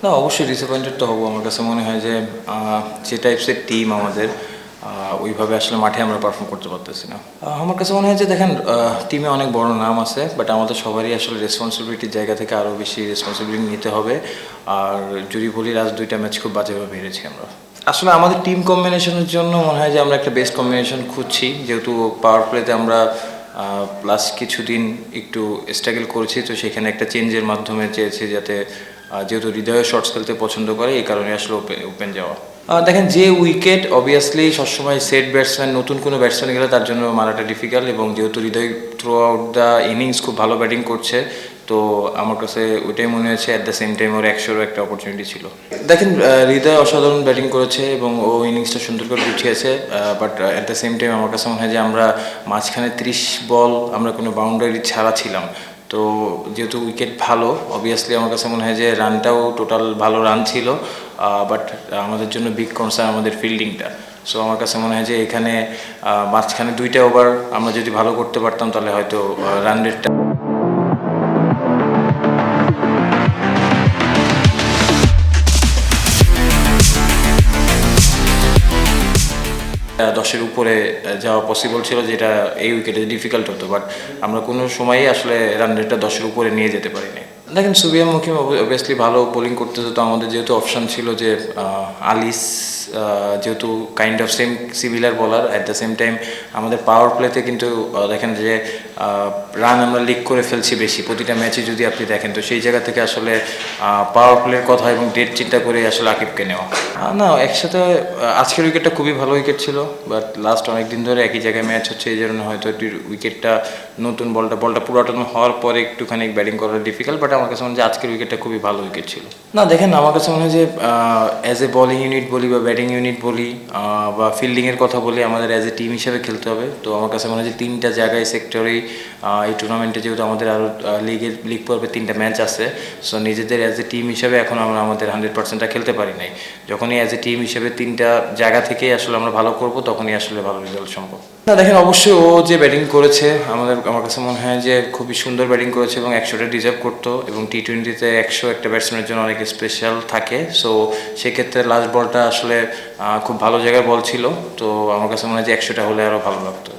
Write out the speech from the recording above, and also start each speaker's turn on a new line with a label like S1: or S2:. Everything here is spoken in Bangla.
S1: না, অবশ্যই ডিসঅ্যাপয়েন্টেড তো হবো। আমার কাছে মনে হয় যে যে টাইপসের টিম আমাদের ওইভাবে আসলে মাঠে আমরা পারফর্ম করতে পারতেছি না। আমার কাছে মনে হয় যে দেখেন, টিমে অনেক বড় নাম আছে, বাট আমাদের সবারই আসলে রেসপন্সিবিলিটির জায়গা থেকে আরও বেশি রেসপন্সিবিলিটি নিতে হবে। আর যদি বলি লাস্ট 2টা ম্যাচ খুব বাজেভাবে হেরেছি আমরা। আসলে আমাদের টিম কম্বিনেশনের জন্য মনে হয় যে আমরা একটা বেস্ট কম্বিনেশন খুঁজছি, যেহেতু পাওয়ার প্লেতে আমরা প্লাস কিছুদিন একটু স্ট্রাগল করেছি, তো সেখানে একটা চেঞ্জের মাধ্যমে চেয়েছি যাতে যেহেতু হৃদয় শর্টস খেলতে পছন্দ করে, এই কারণে আসলে ওপেন যাওয়া। দেখেন, যে উইকেট অবভিয়াসলি সবসময় সেট ব্যাটসম্যান, নতুন কোনো ব্যাটসম্যান গেলে তার জন্য মারাটা ডিফিকাল্ট, এবং যেহেতু হৃদয় থ্রু আউট দ্য ইনিংস খুব ভালো ব্যাটিং করছে, তো আমার কাছে ওইটাই মনে হয়েছে অ্যাট দ্য সেম টাইম ওর 100-রও একটা অপরচুনিটি ছিল। দেখেন, হৃদয় অসাধারণ ব্যাটিং করেছে এবং ও ইনিংসটা সুন্দর করে গুছিয়েছে, but at the same time আমার কাছে মনে হয় যে আমরা মাঝখানে 30 বল আমরা কোনো বাউন্ডারি ছাড়া ছিলাম। তো যেহেতু উইকেট ভালো, অবভিয়াসলি আমার কাছে মনে হয় যে রানটাও টোটাল ভালো রান ছিল, বাট আমাদের জন্য বিগ কনসার্ন আমাদের ফিল্ডিংটা। সো আমার কাছে মনে হয় যে এখানে মাঝখানে 2টা ওভার আমরা যদি ভালো করতে পারতাম তাহলে হয়তো রান রেটটা 10-এর উপরে যাওয়া পসিবল ছিল, যেটা এই উইকেটে ডিফিকাল্ট হতো, বাট আমরা কোনো সময়ই আসলে রান রেটটা 10-এর উপরে নিয়ে যেতে পারিনি। দেখেন, সুবিয়া মুখিম অবভিয়াসলি ভালো বোলিং করতেছে, তো আমাদের যেহেতু অপশান ছিল যে আলিস যেহেতু কাইন্ড অফ সেম সিমিলার বলার, অ্যাট দ্য সেম টাইম আমাদের পাওয়ার প্লেতে কিন্তু দেখেন যে রান আমরা লিক করে ফেলছি বেশি প্রতিটা ম্যাচে যদি আপনি দেখেন, তো সেই জায়গা থেকে আসলে পাওয়ার প্লের কথা এবং ডেট চিন্তা করে আসলে আকিবকে নেওয়া। না, একসাথে আজকের উইকেটটা খুবই ভালো উইকেট ছিল, বাট লাস্ট অনেক দিন ধরে একই জায়গায় ম্যাচ হচ্ছে, এই জন্য হয়তো একটু উইকেটটা নতুন বলটা পুরাতন হওয়ার পরে একটুখানি ব্যাটিং করা ডিফিকাল্ট, বাট আমার কাছে মনে হয় যে আজকের উইকেটটা খুবই ভালো উইকেট ছিল। না দেখেন, আমার কাছে মনে হয় যে অ্যাজ এ বোলিং ইউনিট বলি বা ব্যাটিং ইউনিট বলি বা ফিল্ডিংয়ের কথা বলি, আমাদের অ্যাজ এ টিম হিসেবে খেলতে হবে। তো আমার কাছে মনে হয় যে 3টা জায়গায় সেক্টরেই এই টুর্নামেন্টে যেহেতু আমাদের আরও লিগ পর্বে 3টা ম্যাচ আছে, সো নিজেদের অ্যাজ এ টিম হিসেবে এখন আমরা আমাদের 100%টা খেলতে পারি নাই। যখনই অ্যাজ এ টিম হিসেবে 3টা জায়গা থেকেই আসলে আমরা ভালো করব, তখনই আসলে ভালো রেজাল্ট সম্ভব। না দেখেন, অবশ্যই ও যে ব্যাটিং করেছে আমার কাছে মনে হয় যে খুবই সুন্দর ব্যাটিং করেছে এবং 100টা ডিজার্ভ করতো, এবং টি-20তে 100 একটা ব্যাটসম্যানের জন্য অনেক স্পেশাল থাকে। সো সেক্ষেত্রে লাস্ট বলটা আসলে খুব ভালো জায়গায় বল ছিল, তো আমার কাছে মনে হয় যে 100টা হলে আরও ভালো লাগতো।